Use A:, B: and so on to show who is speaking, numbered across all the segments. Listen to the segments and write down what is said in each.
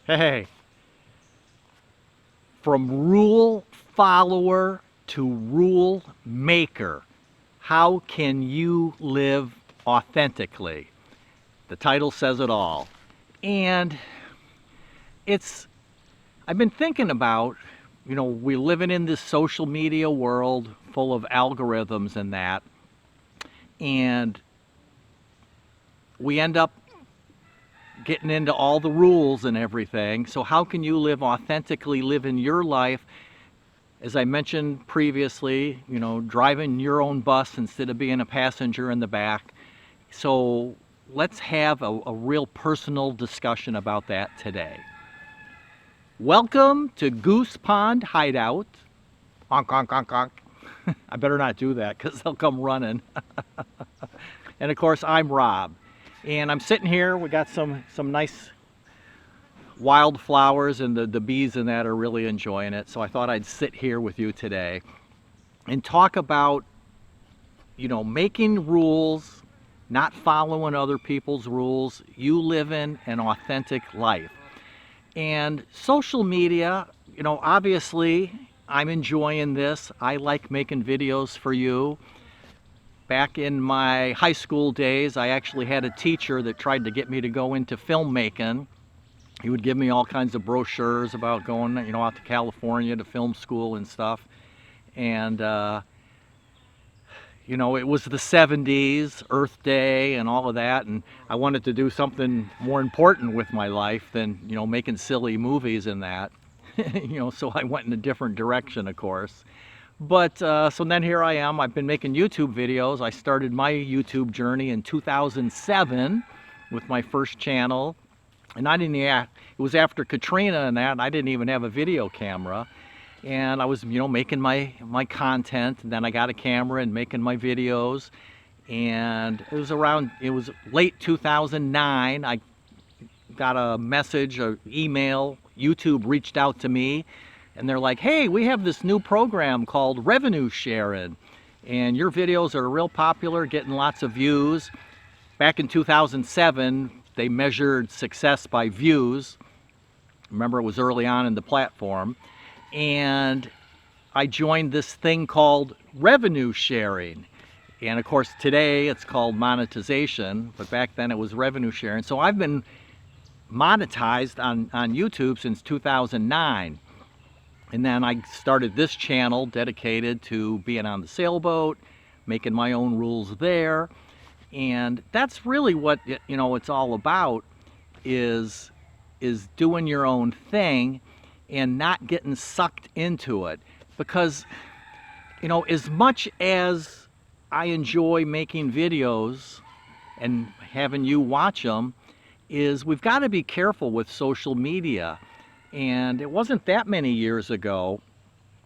A: Hey, from rule follower to rule maker, how can you live authentically? The title says it all. And it's, I've been thinking about, we're living in this social media world full of algorithms and that, and we end up getting into all the rules and everything. So how can you live authentically, live in your life? As I mentioned previously, driving your own bus instead of being a passenger in the back. So let's have a real personal discussion about that today. Welcome to Goose Pond Hideout. Honk, honk, honk, honk. I better not do that because they'll come running. And of course, I'm Rob. And I'm sitting here. We got some nice wildflowers, and the bees and that are really enjoying it. So I thought I'd sit here with you today and talk about, making rules, not following other people's rules, you living an authentic life. And social media, obviously I'm enjoying this. I like making videos for you. Back in my high school days, I actually had a teacher that tried to get me to go into filmmaking. He would give me all kinds of brochures about going, out to California to film school and stuff. And, it was the 70s, Earth Day and all of that. And I wanted to do something more important with my life than, making silly movies and that. So I went in a different direction, of course. But so then here I am. I've been making YouTube videos. I started my YouTube journey in 2007 with my first channel. And it was after Katrina and that, and I didn't even have a video camera. And I was, making my content. And then I got a camera and making my videos. And it was late 2009. I got a message, an email. YouTube reached out to me. And they're like, hey, we have this new program called revenue sharing. And your videos are real popular, getting lots of views. Back in 2007, they measured success by views. Remember, it was early on in the platform. And I joined this thing called revenue sharing. And of course, today it's called monetization. But back then it was revenue sharing. So I've been monetized on YouTube since 2009. And then I started this channel dedicated to being on the sailboat, making my own rules there. And that's really what, it's all about, is doing your own thing and not getting sucked into it. Because, as much as I enjoy making videos and having you watch them, we've got to be careful with social media. And it wasn't that many years ago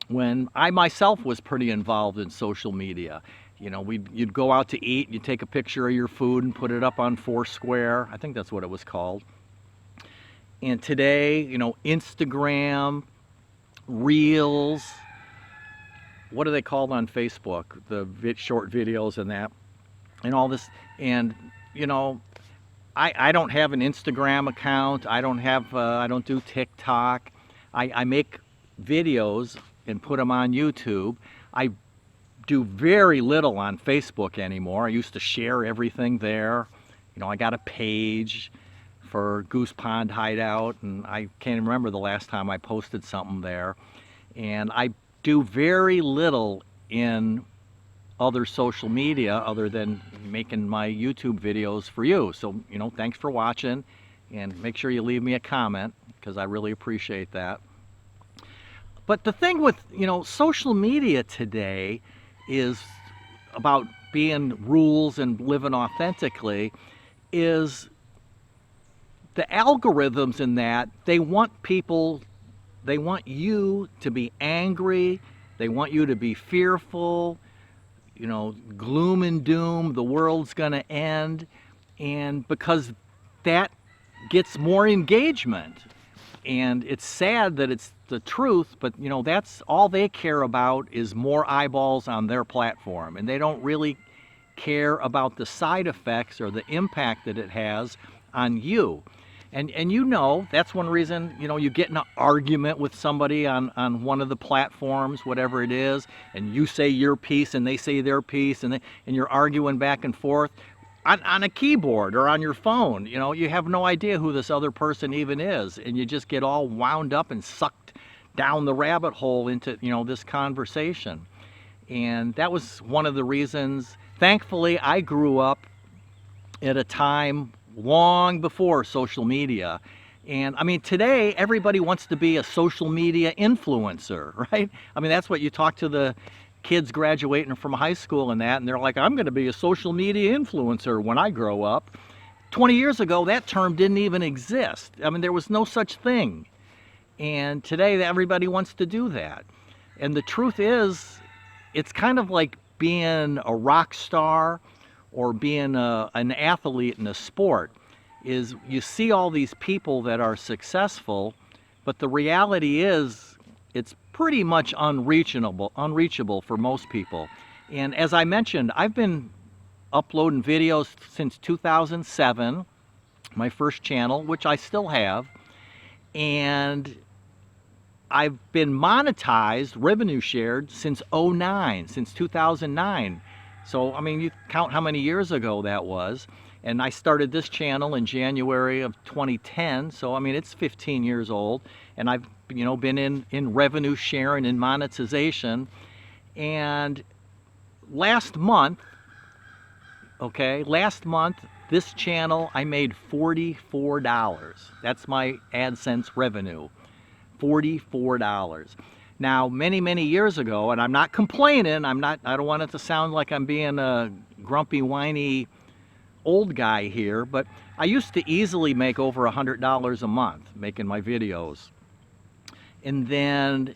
A: when I myself was pretty involved in social media. You'd go out to eat, you'd take a picture of your food and put it up on Foursquare. I think that's what it was called. And today, Instagram, Reels, what are they called on Facebook? The short videos and that, and all this. And, I don't have an Instagram account. I don't do TikTok. I make videos and put them on YouTube. I do very little on Facebook anymore. I used to share everything there. I got a page for Goose Pond Hideout, and I can't even remember the last time I posted something there. And I do very little in other social media other than making my YouTube videos for you. So, thanks for watching, and make sure you leave me a comment because I really appreciate that. But the thing with, social media today is about being rules and living authentically is the algorithms in that they want you to be angry, they want you to be fearful, gloom and doom, the world's gonna end, and because that gets more engagement. And it's sad that it's the truth, but that's all they care about is more eyeballs on their platform, and they don't really care about the side effects or the impact that it has on you. And you know, that's one reason, you know, you get in an argument with somebody on one of the platforms, whatever it is, and you say your piece and they say their piece, and you're arguing back and forth on a keyboard or on your phone. You know, you have no idea who this other person even is, and you just get all wound up and sucked down the rabbit hole into, you know, this conversation. And that was one of the reasons. Thankfully, I grew up at a time long before social media. And I mean, today everybody wants to be a social media influencer, right? I mean, that's what you talk to the kids graduating from high school and that, and they're like, I'm going to be a social media influencer when I grow up. 20 years ago, that term didn't even exist. I mean, there was no such thing. And today everybody wants to do that. And the truth is, it's kind of like being a rock star or being an athlete in a sport. Is you see all these people that are successful, but the reality is it's pretty much unreachable for most people. And as I mentioned, I've been uploading videos since 2007, my first channel, which I still have, and I've been monetized, revenue shared, since 2009, since 2009. So, I mean, you count how many years ago that was. And I started this channel in January of 2010. So, I mean, it's 15 years old. And I've, you know, been in revenue sharing and monetization. And last month, this channel, I made $44. That's my AdSense revenue. $44. Now, many years ago, and I'm not complaining, I don't want it to sound like I'm being a grumpy, whiny old guy here, but I used to easily make over $100 a month making my videos. And then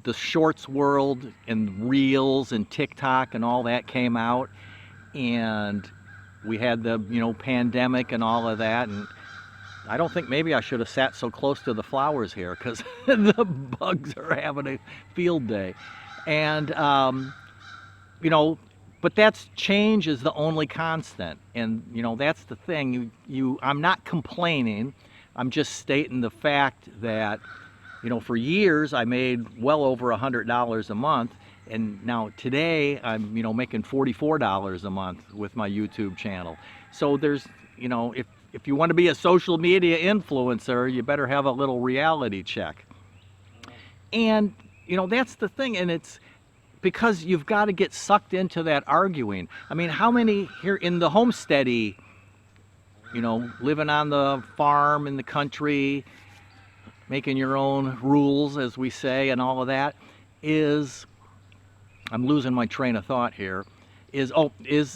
A: the shorts world and reels and TikTok and all that came out, and we had the, you know, pandemic and all of that, and I don't think maybe I should have sat so close to the flowers here, because the bugs are having a field day. And, you know, but that's change is the only constant. And, you know, that's the thing. I'm not complaining. I'm just stating the fact that, you know, for years I made well over $100 a month. And now today I'm, you know, making $44 a month with my YouTube channel. So there's, you know, if you want to be a social media influencer, you better have a little reality check. And, you know, that's the thing. And it's because you've got to get sucked into that arguing. I mean, how many here in the homesteady, you know, living on the farm in the country, making your own rules, as we say, and all of that, is, I'm losing my train of thought here, is,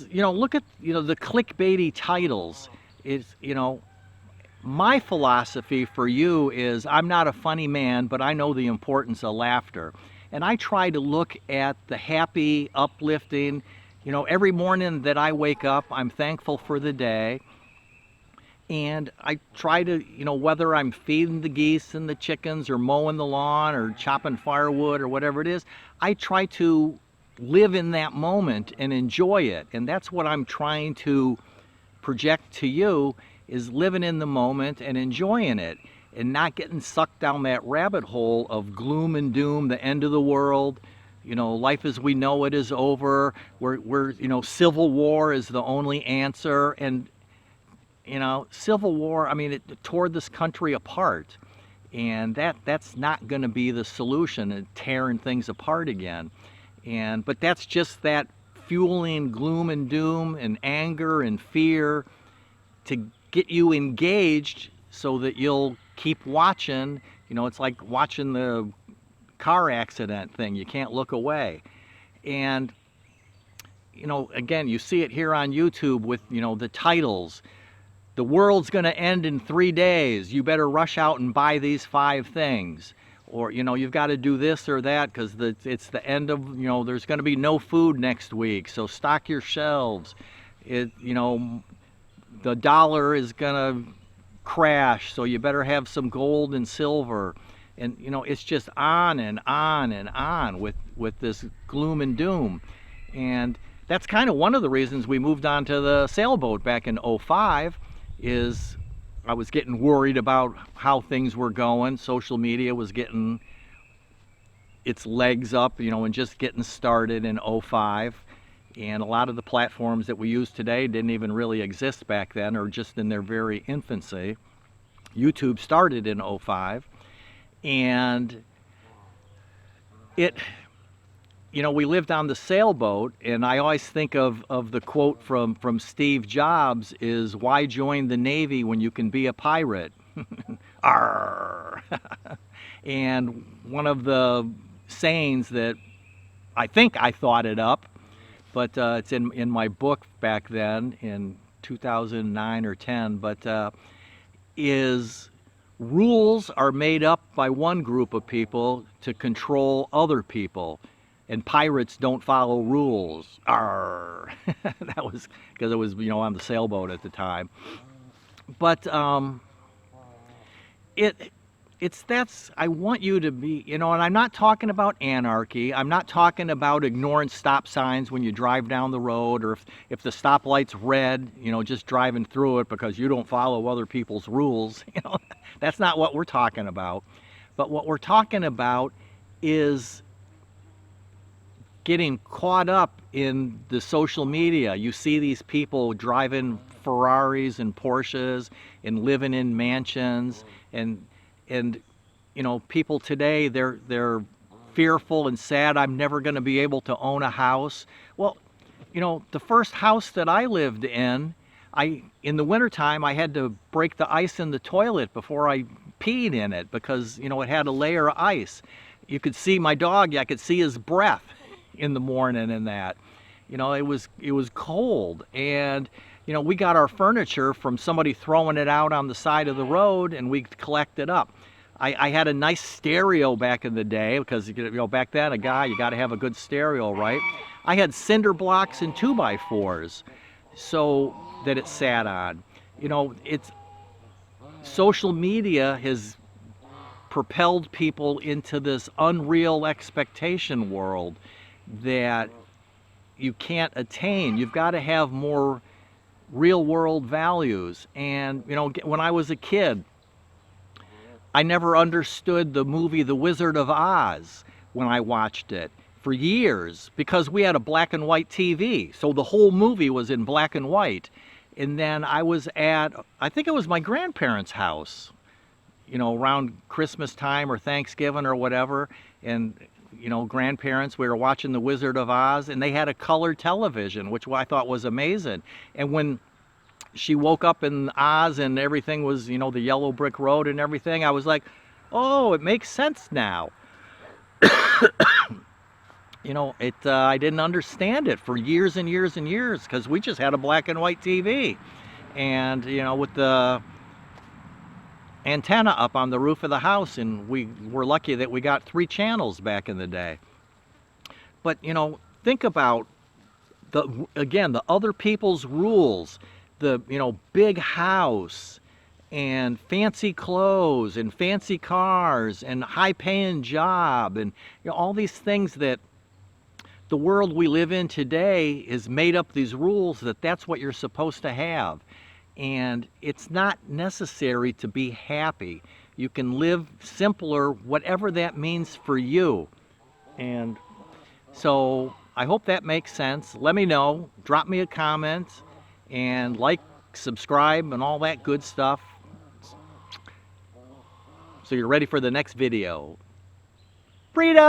A: you know, look at, you know, the clickbaity titles. Is, you know, my philosophy for you is, I'm not a funny man, but I know the importance of laughter. And I try to look at the happy, uplifting, you know, every morning that I wake up, I'm thankful for the day. And I try to, you know, whether I'm feeding the geese and the chickens or mowing the lawn or chopping firewood or whatever it is, I try to live in that moment and enjoy it. And that's what I'm trying to project to you, is living in the moment and enjoying it, and not getting sucked down that rabbit hole of gloom and doom, the end of the world, you know, life as we know it is over, we're you know, civil war is the only answer. And, you know, civil war, I mean, it tore this country apart, and that's not going to be the solution, and tearing things apart again. And but that's just that fueling gloom and doom and anger and fear to get you engaged so that you'll keep watching. You know, it's like watching the car accident thing. You can't look away. And, you know, again, you see it here on YouTube with, you know, the titles. The world's going to end in 3 days. You better rush out and buy these 5 things. Or, you know, you've got to do this or that because it's the end of, you know, there's going to be no food next week, so stock your shelves. You know, the dollar is going to crash, so you better have some gold and silver. And, you know, it's just on and on and on with this gloom and doom. And that's kind of one of the reasons we moved on to the sailboat back in '05, is I was getting worried about how things were going. Social media was getting its legs up, and just getting started in '05. And a lot of the platforms that we use today didn't even really exist back then, or just in their very infancy. YouTube started in '05, and it, we lived on the sailboat, and I always think of the quote from Steve Jobs is, "Why join the Navy when you can be a pirate?" Arr! And one of the sayings that I think I thought it up, but it's in my book back then in 2009 or 10, but is rules are made up by one group of people to control other people, and pirates don't follow rules. Arr! That was because it was on the sailboat at the time. But that's I want you to be, and I'm not talking about anarchy. I'm not talking about ignoring stop signs when you drive down the road, or if the stoplight's red, just driving through it because you don't follow other people's rules. That's not what we're talking about. But what we're talking about is getting caught up in the social media. You see these people driving Ferraris and Porsches and living in mansions, and people today, they're fearful and sad. I'm never going to be able to own a house. Well, the first house that I lived in the wintertime, I had to break the ice in the toilet before I peed in it because, it had a layer of ice. You could see my dog, I could see his breath in the morning and that. It was cold, and we got our furniture from somebody throwing it out on the side of the road, and we collect it up. I had a nice stereo back in the day because back then you got to have a good stereo, right? I had cinder blocks and 2x4s so that it sat on. It's social media has propelled people into this unreal expectation world that you can't attain. You've got to have more real world values. And when I was a kid, I never understood the movie The Wizard of Oz when I watched it for years because we had a black and white TV. So the whole movie was in black and white. And then I was I think it was my grandparents' house, around Christmas time or Thanksgiving or whatever. And, grandparents, we were watching The Wizard of Oz, and they had a color television, which I thought was amazing. And when she woke up in Oz and everything was, the yellow brick road and everything, I was like, oh, it makes sense now. I didn't understand it for years and years and years because we just had a black and white TV. And, with the antenna up on the roof of the house, and we were lucky that we got 3 channels back in the day. But, think about the other people's rules. The big house and fancy clothes and fancy cars and high-paying job and all these things that the world we live in today has made up these rules that's what you're supposed to have. And it's not necessary to be happy. You can live simpler, whatever that means for you. And so I hope that makes sense. Let me know. Drop me a comment and subscribe, and all that good stuff. So you're ready for the next video. Freedom!